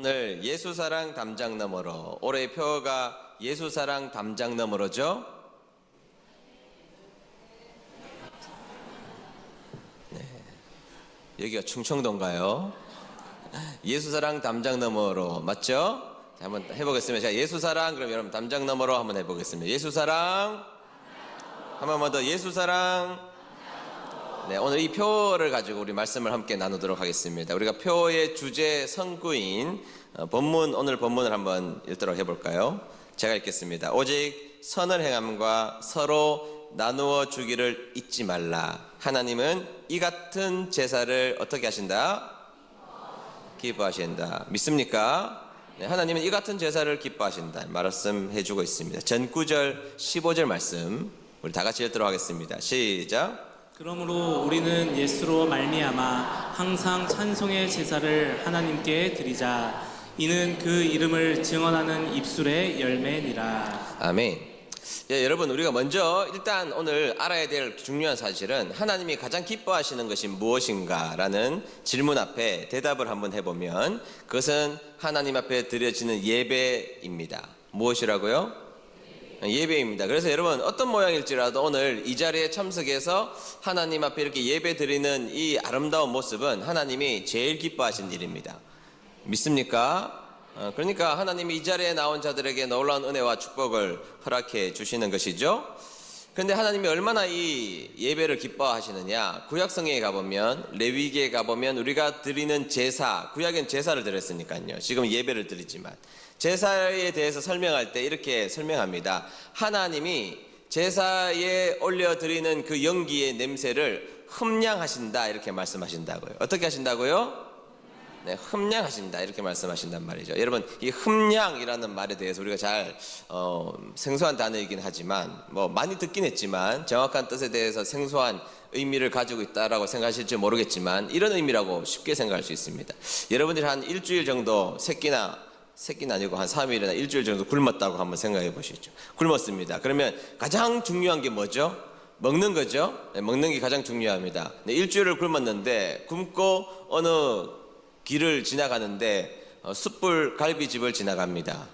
오늘 예수사랑 담장 너머로, 올해의 표어가 예수사랑 담장 너머로죠. 네. 여기가 충청도인가요? 예수사랑 담장 너머로 맞죠? 자, 한번 해보겠습니다. 자, 예수사랑, 그럼 여러분 담장 너머로 한번 해보겠습니다. 예수사랑, 한 번만 더. 예수사랑. 네, 오늘 이 표를 가지고 우리 말씀을 함께 나누도록 하겠습니다. 우리가 표의 주제 성구인 오늘 본문을 한번 읽도록 해볼까요? 제가 읽겠습니다. 오직 선을 행함과 서로 나누어 주기를 잊지 말라. 하나님은 이 같은 제사를 어떻게 하신다? 기뻐하신다. 믿습니까? 네, 하나님은 이 같은 제사를 기뻐하신다 말씀해주고 있습니다. 전 9절 15절 말씀 우리 다 같이 읽도록 하겠습니다. 시작. 그러므로 우리는 예수로 말미암아 항상 찬송의 제사를 하나님께 드리자. 이는 그 이름을 증언하는 입술의 열매니라. 아멘. 예, 여러분, 우리가 먼저 일단 오늘 알아야 될 중요한 사실은 하나님이 가장 기뻐하시는 것이 무엇인가 라는 질문 앞에 대답을 한번 해보면 그것은 하나님 앞에 드려지는 예배입니다. 무엇이라고요? 예배입니다. 그래서 여러분, 어떤 모양일지라도 오늘 이 자리에 참석해서 하나님 앞에 이렇게 예배 드리는 이 아름다운 모습은 하나님이 제일 기뻐하신 일입니다. 믿습니까? 그러니까 하나님이 이 자리에 나온 자들에게 놀라운 은혜와 축복을 허락해 주시는 것이죠. 그런데 하나님이 얼마나 이 예배를 기뻐하시느냐, 구약성경에 가보면, 레위기에 가보면 우리가 드리는 제사, 구약엔 제사를 드렸으니까요. 지금 예배를 드리지만 제사에 대해서 설명할 때 이렇게 설명합니다. 하나님이 제사에 올려드리는 그 연기의 냄새를 흠냥하신다, 이렇게 말씀하신다고요. 어떻게 하신다고요? 네, 흠냥하신다, 이렇게 말씀하신단 말이죠. 여러분, 이 흠냥이라는 말에 대해서 우리가 잘 생소한 단어이긴 하지만 많이 듣긴 했지만 정확한 뜻에 대해서 생소한 의미를 가지고 있다라고 생각하실지 모르겠지만 이런 의미라고 쉽게 생각할 수 있습니다. 여러분들이 한 일주일 정도 새끼는 아니고 한 3일이나 일주일 정도 굶었다고 한번 생각해 보시죠. 굶었습니다. 그러면 가장 중요한 게 뭐죠? 먹는 거죠. 네, 먹는 게 가장 중요합니다. 네, 일주일을 굶었는데 굶고 어느 길을 지나가는데 숯불 갈비집을 지나갑니다.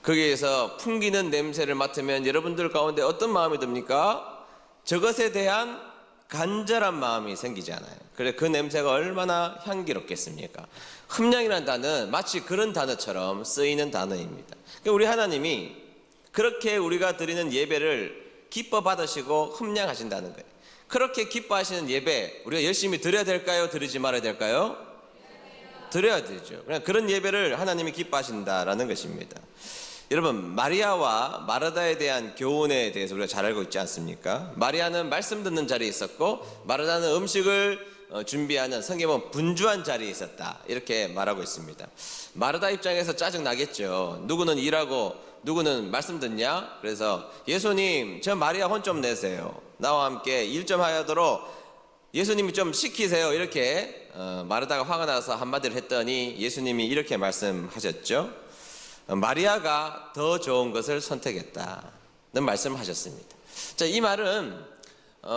거기에서 풍기는 냄새를 맡으면 여러분들 가운데 어떤 마음이 듭니까? 저것에 대한 간절한 마음이 생기잖아요. 그래, 그 냄새가 얼마나 향기롭겠습니까? 흠냥이라는 단어는 마치 그런 단어처럼 쓰이는 단어입니다. 우리 하나님이 그렇게 우리가 드리는 예배를 기뻐 받으시고 흠냥하신다는 거예요. 그렇게 기뻐하시는 예배 우리가 열심히 드려야 될까요? 드리지 말아야 될까요? 드려야 되죠. 그런 예배를 하나님이 기뻐하신다라는 것입니다. 여러분, 마리아와 마르다에 대한 교훈에 대해서 우리가 잘 알고 있지 않습니까? 마리아는 말씀 듣는 자리에 있었고 마르다는 음식을 준비하는, 성경은 분주한 자리에 있었다, 이렇게 말하고 있습니다. 마르다 입장에서 짜증 나겠죠. 누구는 일하고 누구는 말씀 듣냐? 그래서 예수님, 저 마리아 혼 좀 내세요. 나와 함께 일 좀 하도록 예수님이 좀 시키세요. 이렇게 마르다가 화가 나서 한마디를 했더니 예수님이 이렇게 말씀하셨죠. 마리아가 더 좋은 것을 선택했다는 말씀을 하셨습니다. 자, 이 말은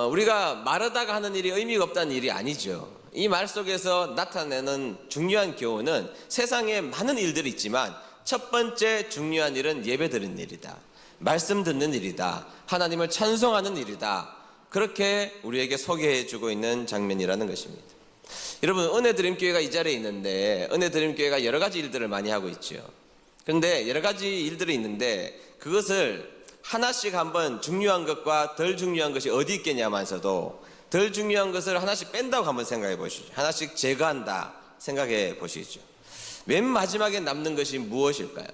우리가 마르다가 하는 일이 의미가 없다는 일이 아니죠. 이 말 속에서 나타내는 중요한 교훈은 세상에 많은 일들이 있지만 첫 번째 중요한 일은 예배 드리는 일이다, 말씀 듣는 일이다, 하나님을 찬송하는 일이다, 그렇게 우리에게 소개해주고 있는 장면이라는 것입니다. 여러분, 은혜드림교회가 이 자리에 있는데 은혜드림교회가 여러 가지 일들을 많이 하고 있죠. 그런데 여러 가지 일들이 있는데 그것을 하나씩 한번 중요한 것과 덜 중요한 것이 어디 있겠냐면서도 덜 중요한 것을 하나씩 뺀다고 한번 생각해 보시죠. 하나씩 제거한다 생각해 보시죠. 맨 마지막에 남는 것이 무엇일까요?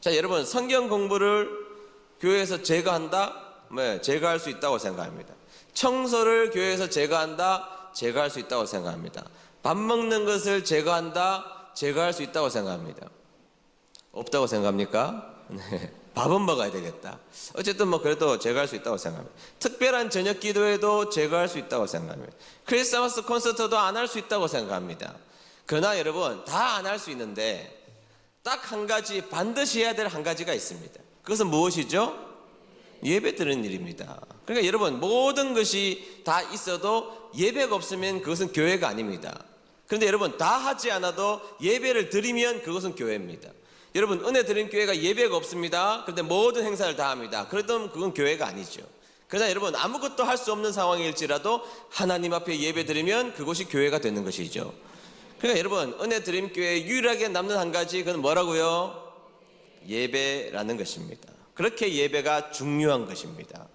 자, 여러분, 성경 공부를 교회에서 제거한다? 네, 제거할 수 있다고 생각합니다. 청소를 교회에서 제거한다? 제거할 수 있다고 생각합니다. 밥 먹는 것을 제거한다? 제거할 수 있다고 생각합니다. 없다고 생각합니까? 네, 밥은 먹어야 되겠다. 어쨌든 그래도 제거할 수 있다고 생각합니다. 특별한 저녁 기도회도 제거할 수 있다고 생각합니다. 크리스마스 콘서트도 안 할 수 있다고 생각합니다. 그러나 여러분, 다 안 할 수 있는데 딱 한 가지, 반드시 해야 될 한 가지가 있습니다. 그것은 무엇이죠? 예배 드리는 일입니다. 그러니까 여러분, 모든 것이 다 있어도 예배가 없으면 그것은 교회가 아닙니다. 그런데 여러분, 다 하지 않아도 예배를 드리면 그것은 교회입니다. 여러분, 은혜 드림 교회가 예배가 없습니다. 그런데 모든 행사를 다 합니다. 그러면 그건 교회가 아니죠. 그러나 여러분, 아무것도 할 수 없는 상황일지라도 하나님 앞에 예배 드리면 그것이 교회가 되는 것이죠. 그러니까 여러분, 은혜 드림 교회에 유일하게 남는 한 가지, 그건 뭐라고요? 예배라는 것입니다. 그렇게 예배가 중요한 것입니다.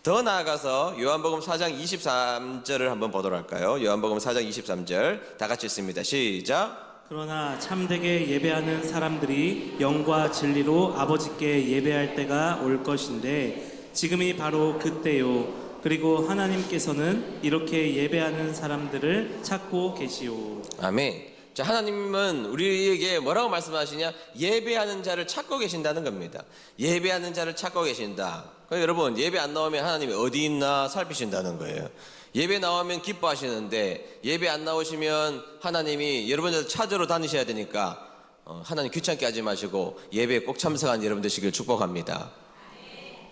더 나아가서 요한복음 4장 23절을 한번 보도록 할까요? 요한복음 4장 23절 다 같이 읽습니다. 시작. 그러나 참되게 예배하는 사람들이 영과 진리로 아버지께 예배할 때가 올 것인데 지금이 바로 그때요. 그리고 하나님께서는 이렇게 예배하는 사람들을 찾고 계시오. 아멘. 자, 하나님은 우리에게 뭐라고 말씀하시냐? 예배하는 자를 찾고 계신다는 겁니다. 예배하는 자를 찾고 계신다. 그러니까 여러분, 예배 안 나오면 하나님이 어디 있나 살피신다는 거예요. 예배 나오면 기뻐하시는데 예배 안 나오시면 하나님이 여러분들 찾으러 다니셔야 되니까 하나님 귀찮게 하지 마시고 예배에 꼭 참석한 여러분 되시길 축복합니다.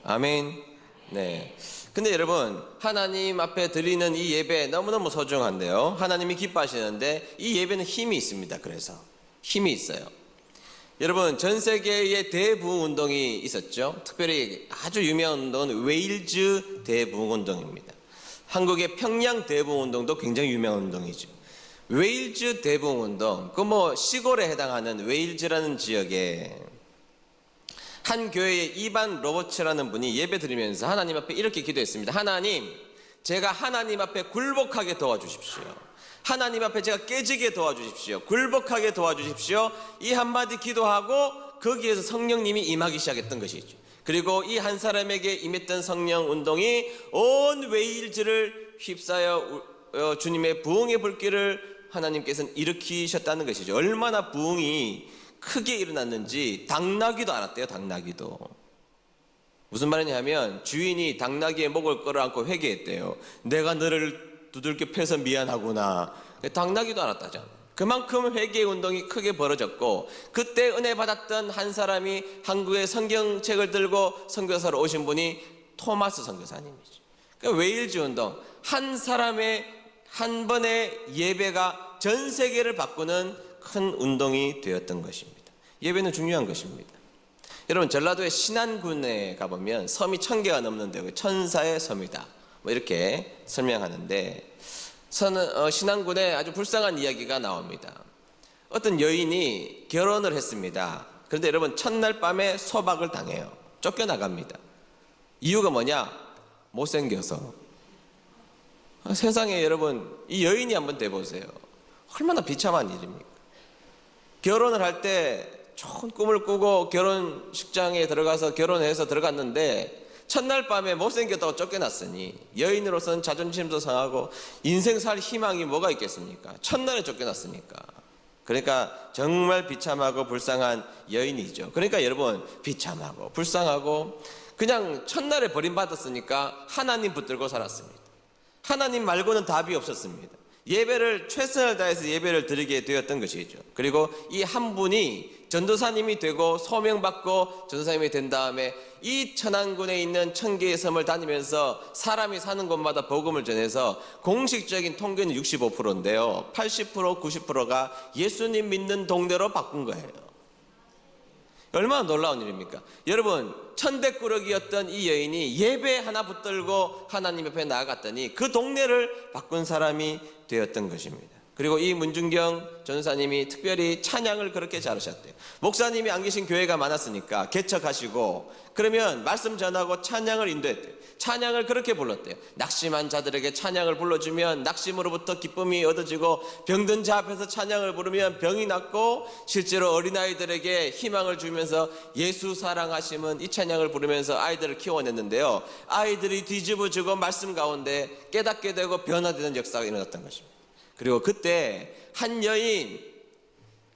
아멘. 네. 근데 여러분, 하나님 앞에 드리는 이 예배 너무너무 소중한데요. 하나님이 기뻐하시는데 이 예배는 힘이 있습니다. 그래서 힘이 있어요. 여러분, 전 세계에 대부흥 운동이 있었죠. 특별히 아주 유명한 운동은 웨일즈 대부흥 운동입니다. 한국의 평양 대부흥 운동도 굉장히 유명한 운동이죠. 웨일즈 대부흥 운동, 그 뭐 시골에 해당하는 웨일즈라는 지역에 한 교회의 이반 로버츠라는 분이 예배 드리면서 하나님 앞에 이렇게 기도했습니다. 하나님, 제가 하나님 앞에 굴복하게 도와주십시오. 하나님 앞에 제가 깨지게 도와주십시오. 굴복하게 도와주십시오. 이 한마디 기도하고 거기에서 성령님이 임하기 시작했던 것이죠. 그리고 이 한 사람에게 임했던 성령 운동이 온 웨일즈를 휩싸여 주님의 부흥의 불길을 하나님께서는 일으키셨다는 것이죠. 얼마나 부흥이 크게 일어났는지 당나귀도 알았대요. 당나귀도. 무슨 말이냐면 주인이 당나귀의 목을 끌어안고 회개했대요. 내가 너를 두들겨 패서 미안하구나. 당나귀도 알았다죠. 그만큼 회개 운동이 크게 벌어졌고, 그때 은혜 받았던 한 사람이 한국의 성경책을 들고 선교사로 오신 분이 토마스 선교사님이죠. 그러니까 웨일즈 운동, 한 사람의 한 번의 예배가 전 세계를 바꾸는 큰 운동이 되었던 것입니다. 예배는 중요한 것입니다. 여러분, 전라도의 신안군에 가보면 섬이 1000개가 넘는데 천사의 섬이다, 뭐 이렇게 설명하는데, 신안군에 아주 불쌍한 이야기가 나옵니다. 어떤 여인이 결혼을 했습니다. 그런데 여러분, 첫날 밤에 소박을 당해요. 쫓겨나갑니다. 이유가 뭐냐? 못생겨서. 세상에 여러분, 이 여인이 한번 돼보세요. 얼마나 비참한 일입니까? 결혼을 할 때 좋은 꿈을 꾸고 결혼식장에 들어가서 결혼해서 들어갔는데 첫날 밤에 못생겼다고 쫓겨났으니 여인으로서는 자존심도 상하고 인생 살 희망이 뭐가 있겠습니까? 첫날에 쫓겨났으니까. 그러니까 정말 비참하고 불쌍한 여인이죠. 그러니까 여러분, 비참하고 불쌍하고 그냥 첫날에 버림받았으니까 하나님 붙들고 살았습니다. 하나님 말고는 답이 없었습니다. 예배를 최선을 다해서 예배를 드리게 되었던 것이죠. 그리고 이 한 분이 전도사님이 되고 소명받고 전도사님이 된 다음에 이 천안군에 있는 1000개의 섬을 다니면서 사람이 사는 곳마다 복음을 전해서 공식적인 통계는 65%인데요 80% 90%가 예수님 믿는 동네로 바꾼 거예요. 얼마나 놀라운 일입니까? 여러분, 천대꾸러기였던 이 여인이 예배 하나 붙들고 하나님 옆에 나아갔더니 그 동네를 바꾼 사람이 되었던 것입니다. 그리고 이 문중경 전사님이 특별히 찬양을 그렇게 잘하셨대요. 목사님이 안 계신 교회가 많았으니까 개척하시고 그러면 말씀 전하고 찬양을 인도했대요. 찬양을 그렇게 불렀대요. 낙심한 자들에게 찬양을 불러주면 낙심으로부터 기쁨이 얻어지고, 병든 자 앞에서 찬양을 부르면 병이 낫고, 실제로 어린아이들에게 희망을 주면서 예수 사랑하심은 이 찬양을 부르면서 아이들을 키워냈는데요, 아이들이 뒤집어지고 말씀 가운데 깨닫게 되고 변화되는 역사가 일어났던 것입니다. 그리고 그때 한 여인,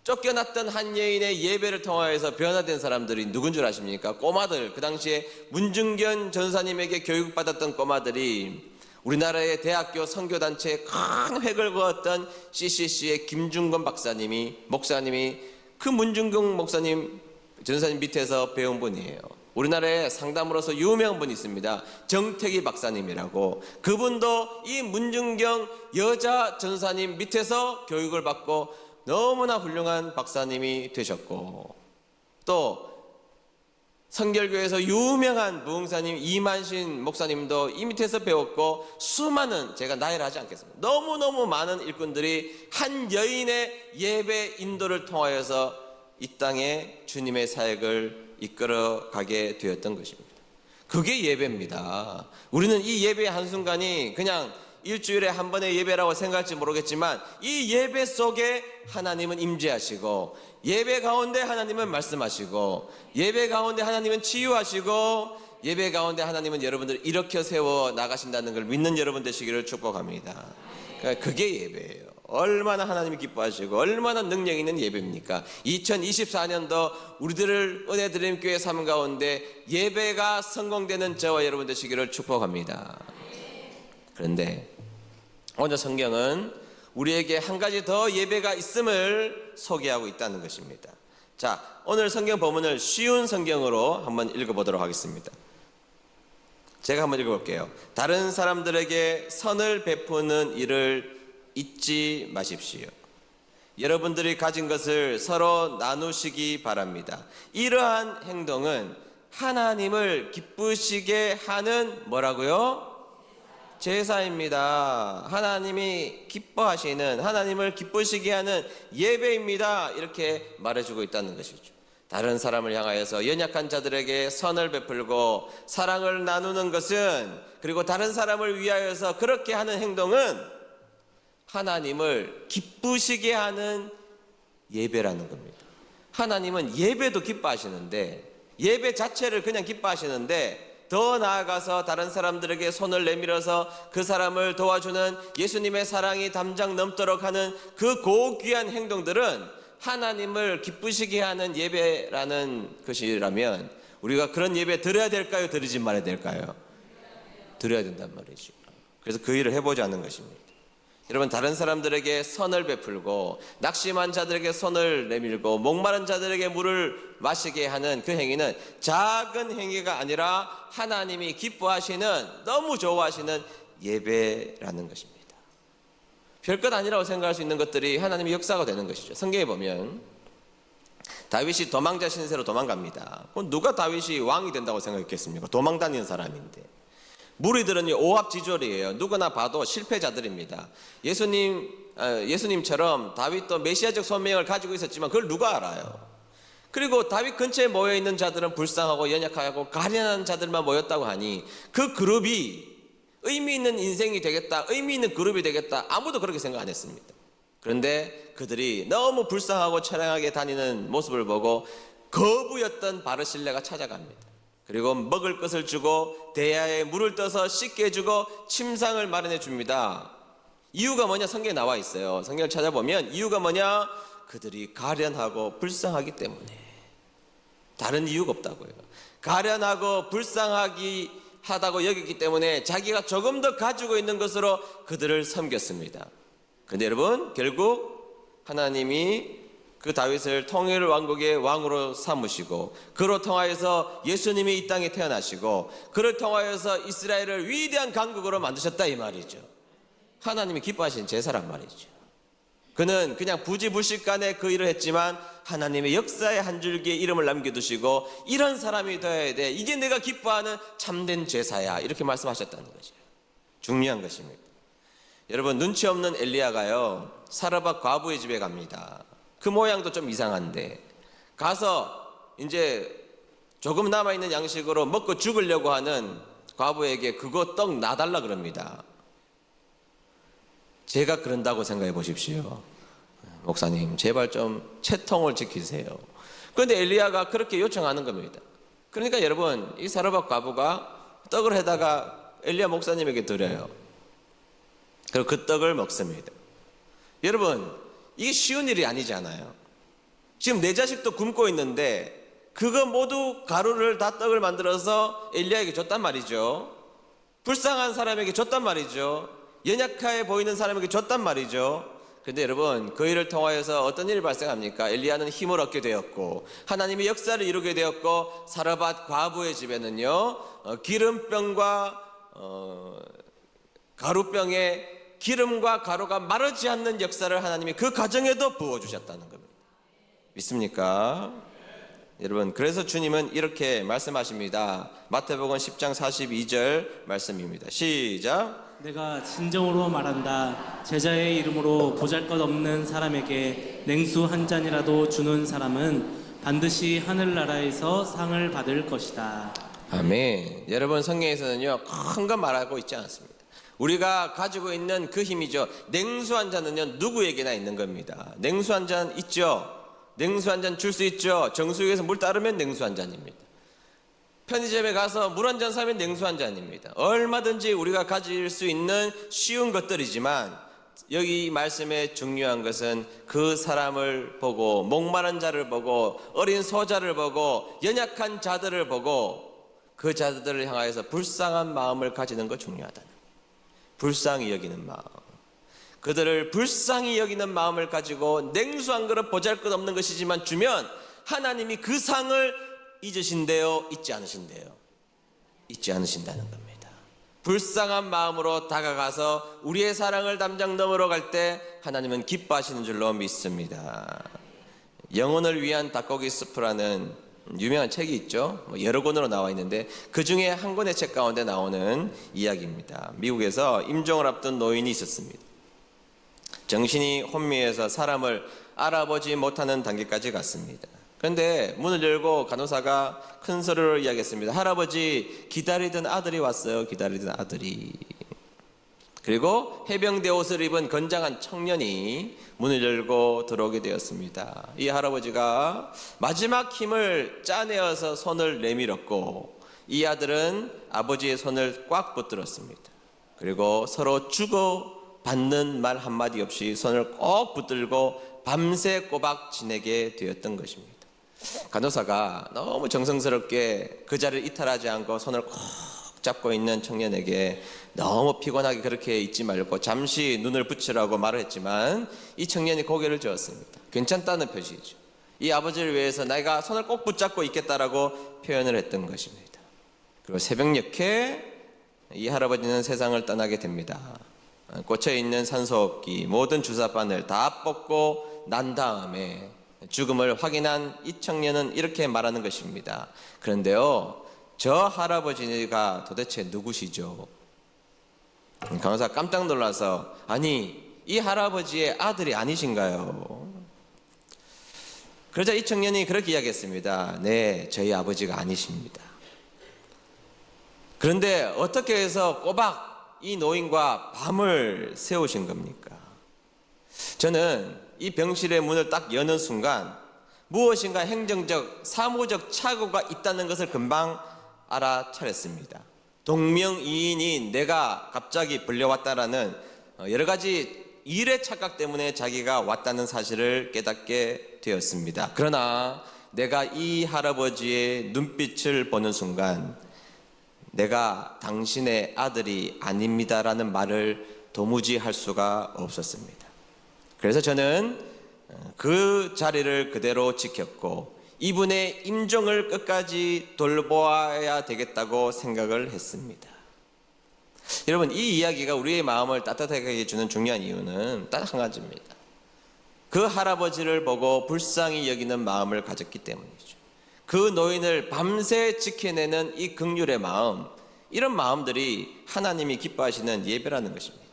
쫓겨났던 한 여인의 예배를 통하여서 변화된 사람들이 누군 줄 아십니까? 꼬마들. 그 당시에 문중견 전사님에게 교육받았던 꼬마들이 우리나라의 대학교 선교단체에 큰 획을 그었던 CCC의 김중건 목사님이 그 문중경 목사님 전사님 밑에서 배운 분이에요. 우리나라에 상담으로서 유명한 분이 있습니다. 정택희 박사님이라고. 그분도 이 문중경 여자 전사님 밑에서 교육을 받고 너무나 훌륭한 박사님이 되셨고, 또 성결교에서 유명한 부흥사님 이만신 목사님도 이 밑에서 배웠고, 수많은, 제가 나이를 하지 않겠습니다, 너무너무 많은 일꾼들이 한 여인의 예배 인도를 통하여서 이 땅에 주님의 사역을 이끌어가게 되었던 것입니다. 그게 예배입니다. 우리는 이 예배의 한순간이 그냥 일주일에 한 번의 예배라고 생각할지 모르겠지만, 이 예배 속에 하나님은 임재하시고, 예배 가운데 하나님은 말씀하시고, 예배 가운데 하나님은 치유하시고, 예배 가운데 하나님은 여러분들을 일으켜 세워 나가신다는 걸 믿는 여러분 되시기를 축복합니다. 그러니까 그게 예배예요. 얼마나 하나님이 기뻐하시고 얼마나 능력 있는 예배입니까? 2024년도 우리들을 은혜드림 교회 삶 가운데 예배가 성공되는 저와 여러분 되시기를 축복합니다. 그런데 오늘 성경은 우리에게 한 가지 더 예배가 있음을 소개하고 있다는 것입니다. 자, 오늘 성경 본문을 쉬운 성경으로 한번 읽어보도록 하겠습니다. 제가 한번 읽어볼게요. 다른 사람들에게 선을 베푸는 일을 잊지 마십시오. 여러분들이 가진 것을 서로 나누시기 바랍니다. 이러한 행동은 하나님을 기쁘시게 하는 뭐라고요? 제사입니다. 하나님이 기뻐하시는, 하나님을 기쁘시게 하는 예배입니다. 이렇게 말해주고 있다는 것이죠. 다른 사람을 향하여서 연약한 자들에게 선을 베풀고 사랑을 나누는 것은, 그리고 다른 사람을 위하여서 그렇게 하는 행동은 하나님을 기쁘시게 하는 예배라는 겁니다. 하나님은 예배도 기뻐하시는데, 예배 자체를 그냥 기뻐하시는데, 더 나아가서 다른 사람들에게 손을 내밀어서 그 사람을 도와주는 예수님의 사랑이 담장 넘도록 하는 그 고귀한 행동들은 하나님을 기쁘시게 하는 예배라는 것이라면, 우리가 그런 예배 드려야 될까요? 드리지 말아야 될까요? 드려야 된단 말이죠. 그래서 그 일을 해보자는 것입니다. 여러분, 다른 사람들에게 선을 베풀고 낙심한 자들에게 손을 내밀고 목마른 자들에게 물을 마시게 하는 그 행위는 작은 행위가 아니라 하나님이 기뻐하시는, 너무 좋아하시는 예배라는 것입니다. 별것 아니라고 생각할 수 있는 것들이 하나님의 역사가 되는 것이죠. 성경에 보면 다윗이 도망자 신세로 도망갑니다. 그럼 누가 다윗이 왕이 된다고 생각했겠습니까? 도망 다니는 사람인데. 무리들은 오합지졸이에요. 누구나 봐도 실패자들입니다. 예수님처럼 다윗도 메시아적 소명을 가지고 있었지만 그걸 누가 알아요? 그리고 다윗 근처에 모여있는 자들은 불쌍하고 연약하고 가련한 자들만 모였다고 하니 그 그룹이 의미 있는 인생이 되겠다, 의미 있는 그룹이 되겠다, 아무도 그렇게 생각 안 했습니다. 그런데 그들이 너무 불쌍하고 처량하게 다니는 모습을 보고 거부였던 바르실레가 찾아갑니다. 그리고 먹을 것을 주고 대야에 물을 떠서 씻게 해주고 침상을 마련해 줍니다. 이유가 뭐냐? 성경에 나와 있어요. 성경을 찾아보면 이유가 뭐냐? 그들이 가련하고 불쌍하기 때문에. 다른 이유가 없다고요. 가련하고 불쌍하기 하다고 여겼기 때문에 자기가 조금 더 가지고 있는 것으로 그들을 섬겼습니다. 그런데 여러분, 결국 하나님이 그 다윗을 통일 왕국의 왕으로 삼으시고, 그로 통하여서 예수님이 이 땅에 태어나시고, 그를 통하여서 이스라엘을 위대한 강국으로 만드셨다 이 말이죠. 하나님이 기뻐하신 제사란 말이죠. 그는 그냥 부지불식간에 그 일을 했지만 하나님의 역사의 한 줄기에 이름을 남겨두시고, 이런 사람이 되어야 돼, 이게 내가 기뻐하는 참된 제사야, 이렇게 말씀하셨다는 거죠. 중요한 것입니다. 여러분, 눈치 없는 엘리야가요, 사르밧 과부의 집에 갑니다. 그 모양도 좀 이상한데 가서 이제 조금 남아있는 양식으로 먹고 죽으려고 하는 과부에게 그거 떡 놔달라 그럽니다. 제가 그런다고 생각해 보십시오. 목사님, 제발 좀 채통을 지키세요. 그런데 엘리야가 그렇게 요청하는 겁니다. 그러니까 여러분, 이 사르밧 과부가 떡을 해다가 엘리야 목사님에게 드려요. 그리고 그 떡을 먹습니다. 여러분, 이게 쉬운 일이 아니잖아요. 지금 내 자식도 굶고 있는데 그거 모두 가루를 다 떡을 만들어서 엘리야에게 줬단 말이죠. 불쌍한 사람에게 줬단 말이죠. 연약해 보이는 사람에게 줬단 말이죠. 근데 여러분, 그 일을 통하여서 어떤 일이 발생합니까? 엘리야는 힘을 얻게 되었고 하나님의 역사를 이루게 되었고 사르밧 과부의 집에는요 기름병과 가루병에 기름과 가루가 마르지 않는 역사를 하나님이 그 가정에도 부어주셨다는 겁니다. 믿습니까? 여러분, 그래서 주님은 이렇게 말씀하십니다. 마태복음 10장 42절 말씀입니다. 시작. 내가 진정으로 말한다. 제자의 이름으로 보잘것없는 사람에게 냉수 한 잔이라도 주는 사람은 반드시 하늘나라에서 상을 받을 것이다. 아멘. 여러분, 성경에서는요 큰 거 말하고 있지 않습니다. 우리가 가지고 있는 그 힘이죠. 냉수 한 잔은요 누구에게나 있는 겁니다. 냉수 한 잔 있죠. 냉수 한 잔 줄 수 있죠. 정수기에서 물 따르면 냉수 한 잔입니다. 편의점에 가서 물 한 잔 사면 냉수 한 잔입니다. 얼마든지 우리가 가질 수 있는 쉬운 것들이지만 여기 말씀에 중요한 것은 그 사람을 보고 목마른 자를 보고 어린 소자를 보고 연약한 자들을 보고 그 자들을 향하여서 불쌍한 마음을 가지는 것 중요하다. 불쌍히 여기는 마음. 그들을 불쌍히 여기는 마음을 가지고 냉수 한 그릇 보잘것없는 것이지만 주면 하나님이 그 상을 잊으신대요? 잊지 않으신대요? 잊지 않으신다는 겁니다. 불쌍한 마음으로 다가가서 우리의 사랑을 담장 너머로 갈 때 하나님은 기뻐하시는 줄로 믿습니다. 영혼을 위한 닭고기 스프라는 유명한 책이 있죠. 여러 권으로 나와 있는데 그 중에 한 권의 책 가운데 나오는 이야기입니다. 미국에서 임종을 앞둔 노인이 있었습니다. 정신이 혼미해서 사람을 알아보지 못하는 단계까지 갔습니다. 그런데 문을 열고 간호사가 큰 소리로 이야기했습니다. 할아버지, 기다리던 아들이 왔어요. 기다리던 아들이. 그리고 해병대 옷을 입은 건장한 청년이 문을 열고 들어오게 되었습니다. 이 할아버지가 마지막 힘을 짜내어서 손을 내밀었고 이 아들은 아버지의 손을 꽉 붙들었습니다. 그리고 서로 주고받는 말 한마디 없이 손을 꼭 붙들고 밤새 꼬박 지내게 되었던 것입니다. 간호사가 너무 정성스럽게 그 자리를 이탈하지 않고 손을 꼭 잡고 있는 청년에게 너무 피곤하게 그렇게 있지 말고 잠시 눈을 붙이라고 말을 했지만 이 청년이 고개를 저었습니다. 괜찮다는 표시죠. 이 아버지를 위해서 내가 손을 꼭 붙잡고 있겠다라고 표현을 했던 것입니다. 그리고 새벽녘에 이 할아버지는 세상을 떠나게 됩니다. 꽂혀있는 산소호흡기 모든 주사바늘 다 뽑고 난 다음에 죽음을 확인한 이 청년은 이렇게 말하는 것입니다. 그런데요, 저 할아버지가 도대체 누구시죠? 간호사가 깜짝 놀라서 아니, 이 할아버지의 아들이 아니신가요? 그러자 이 청년이 그렇게 이야기했습니다. 네, 저희 아버지가 아니십니다. 그런데 어떻게 해서 꼬박 이 노인과 밤을 새우신 겁니까? 저는 이 병실의 문을 딱 여는 순간 무엇인가 행정적, 사무적 착오가 있다는 것을 금방 알아차렸습니다. 동명이인이 내가 갑자기 불려왔다라는 여러 가지 일의 착각 때문에 자기가 왔다는 사실을 깨닫게 되었습니다. 그러나 내가 이 할아버지의 눈빛을 보는 순간 내가 당신의 아들이 아닙니다라는 말을 도무지 할 수가 없었습니다. 그래서 저는 그 자리를 그대로 지켰고 이분의 임종을 끝까지 돌보아야 되겠다고 생각을 했습니다. 여러분, 이 이야기가 우리의 마음을 따뜻하게 해주는 중요한 이유는 딱 한 가지입니다. 그 할아버지를 보고 불쌍히 여기는 마음을 가졌기 때문이죠. 그 노인을 밤새 지켜내는 이 긍휼의 마음, 이런 마음들이 하나님이 기뻐하시는 예배라는 것입니다.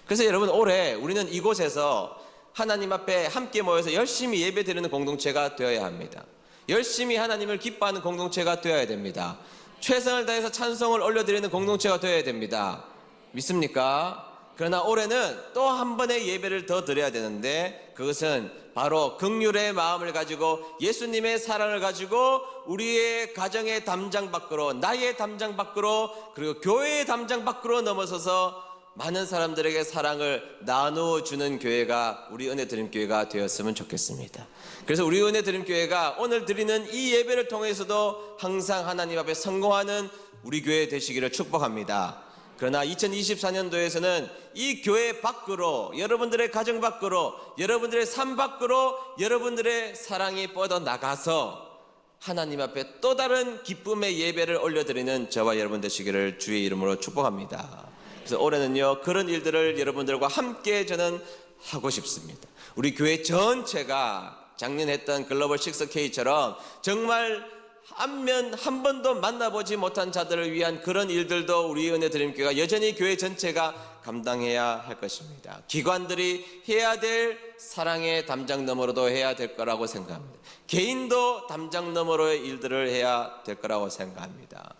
그래서 여러분, 올해 우리는 이곳에서 하나님 앞에 함께 모여서 열심히 예배드리는 공동체가 되어야 합니다. 열심히 하나님을 기뻐하는 공동체가 되어야 됩니다. 최선을 다해서 찬송을 올려드리는 공동체가 되어야 됩니다. 믿습니까? 그러나 올해는 또 한 번의 예배를 더 드려야 되는데 그것은 바로 긍휼의 마음을 가지고 예수님의 사랑을 가지고 우리의 가정의 담장 밖으로, 나의 담장 밖으로, 그리고 교회의 담장 밖으로 넘어서서 많은 사람들에게 사랑을 나누어주는 교회가 우리 은혜드림교회가 되었으면 좋겠습니다. 그래서 우리 은혜드림교회가 오늘 드리는 이 예배를 통해서도 항상 하나님 앞에 성공하는 우리 교회 되시기를 축복합니다. 그러나 2024년도에서는 이 교회 밖으로, 여러분들의 가정 밖으로, 여러분들의 삶 밖으로 여러분들의 사랑이 뻗어나가서 하나님 앞에 또 다른 기쁨의 예배를 올려드리는 저와 여러분 되시기를 주의 이름으로 축복합니다. 그래서 올해는요, 그런 일들을 여러분들과 함께 저는 하고 싶습니다. 우리 교회 전체가 작년 했던 글로벌 6K처럼 정말 안면 한 번도 만나보지 못한 자들을 위한 그런 일들도 우리 은혜드림교회가 여전히 교회 전체가 감당해야 할 것입니다. 기관들이 해야 될 사랑의 담장 너머로도 해야 될 거라고 생각합니다. 개인도 담장 너머로의 일들을 해야 될 거라고 생각합니다.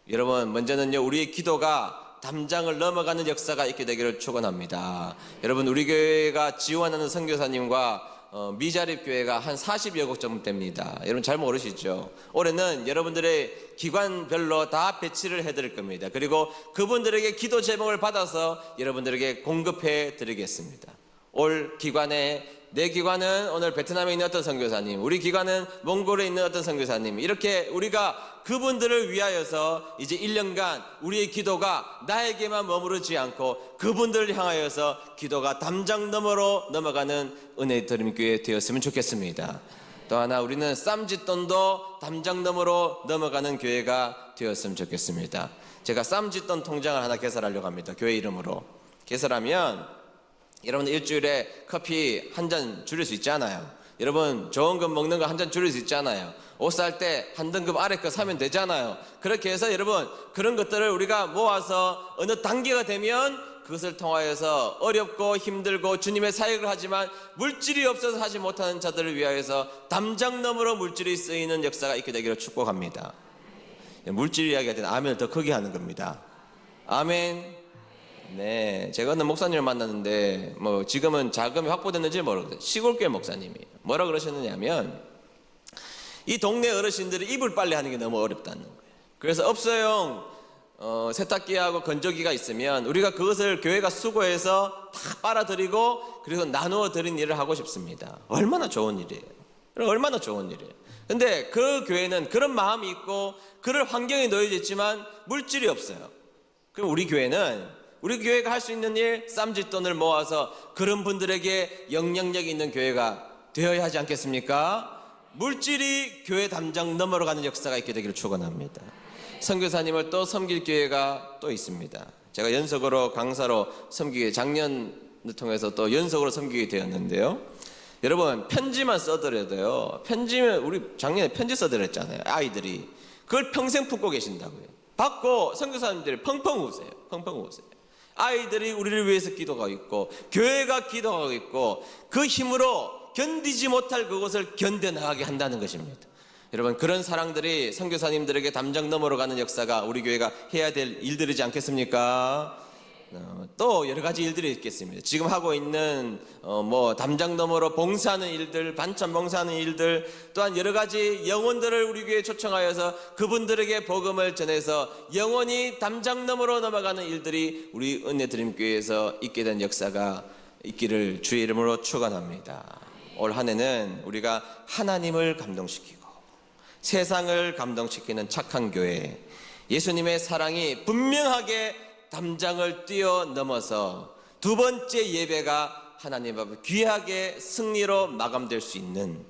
여러분, 먼저는요, 우리의 기도가 담장을 넘어가는 역사가 있게 되기를 축원합니다. 여러분, 우리 교회가 지원하는 선교사님과 미자립 교회가 한 40여 곳 정도 됩니다. 여러분 잘 모르시죠? 올해는 여러분들의 기관별로 다 배치를 해드릴 겁니다. 그리고 그분들에게 기도 제목을 받아서 여러분들에게 공급해 드리겠습니다. 올 기관에, 내 기관은 오늘 베트남에 있는 어떤 선교사님, 우리 기관은 몽골에 있는 어떤 선교사님, 이렇게 우리가 그분들을 위하여서 이제 1년간 우리의 기도가 나에게만 머무르지 않고 그분들을 향하여서 기도가 담장 너머로 넘어가는 은혜의 드림교회 되었으면 좋겠습니다. 또 하나, 우리는 쌈짓돈도 담장 너머로 넘어가는 교회가 되었으면 좋겠습니다. 제가 쌈짓돈 통장을 하나 개설하려고 합니다. 교회 이름으로. 개설하면 여러분 일주일에 커피 한 잔 줄일 수 있잖아요. 여러분 좋은 거 먹는 거 한 잔 줄일 수 있잖아요. 옷 살 때 한 등급 아래 거 사면 되잖아요. 그렇게 해서 여러분 그런 것들을 우리가 모아서 어느 단계가 되면 그것을 통하여서 어렵고 힘들고 주님의 사역을 하지만 물질이 없어서 하지 못하는 자들을 위하여서 담장 너머로 물질이 쓰이는 역사가 있게 되기를 축복합니다. 물질 이야기할 때는 아멘을 더 크게 하는 겁니다. 아멘. 네, 제가 어느 목사님을 만났는데 지금은 자금이 확보됐는지 모르겠어요. 시골교회 목사님이 뭐라 그러셨느냐면 이 동네 어르신들이 이불 빨래 하는 게 너무 어렵다는 거예요. 그래서 업소용 세탁기하고 건조기가 있으면 우리가 그것을 교회가 수거해서 다 빨아들이고 그리고 나누어 드린 일을 하고 싶습니다. 얼마나 좋은 일이에요. 얼마나 좋은 일이에요. 근데 그 교회는 그런 마음이 있고 그럴 환경에 놓여져 있지만 물질이 없어요. 그럼 우리 교회가 할 수 있는 일, 쌈짓돈을 모아서 그런 분들에게 영향력 있는 교회가 되어야 하지 않겠습니까? 물질이 교회 담장 너머로 가는 역사가 있게 되기를 축원합니다. 선교사님을 또 섬길 교회가 또 있습니다. 제가 연속으로 강사로 섬기게, 작년을 통해서 또 연속으로 섬기게 되었는데요. 여러분 편지만 써드려도요, 편지면 우리 작년에 편지 써드렸잖아요. 아이들이 그걸 평생 품고 계신다고요. 받고 선교사님들이 펑펑 우세요. 펑펑 우세요. 아이들이 우리를 위해서 기도하고 있고 교회가 기도하고 있고 그 힘으로 견디지 못할 그것을 견뎌나가게 한다는 것입니다. 여러분 그런 사랑들이 선교사님들에게 담장 너머로 가는 역사가 우리 교회가 해야 될 일들이지 않겠습니까? 또 여러 가지 일들이 있겠습니다. 지금 하고 있는 담장 너머로 봉사하는 일들, 반찬 봉사하는 일들, 또한 여러 가지 영혼들을 우리 교회에 초청하여서 그분들에게 복음을 전해서 영혼이 담장 너머로 넘어가는 일들이 우리 은혜드림교회에서 있게 된 역사가 있기를 주의 이름으로 축원합니다. 올 한 해는 우리가 하나님을 감동시키고 세상을 감동시키는 착한 교회, 예수님의 사랑이 분명하게 담장을 뛰어넘어서 두 번째 예배가 하나님 앞에 귀하게 승리로 마감될 수 있는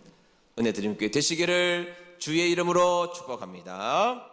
은혜드림교회 되시기를 주의 이름으로 축복합니다.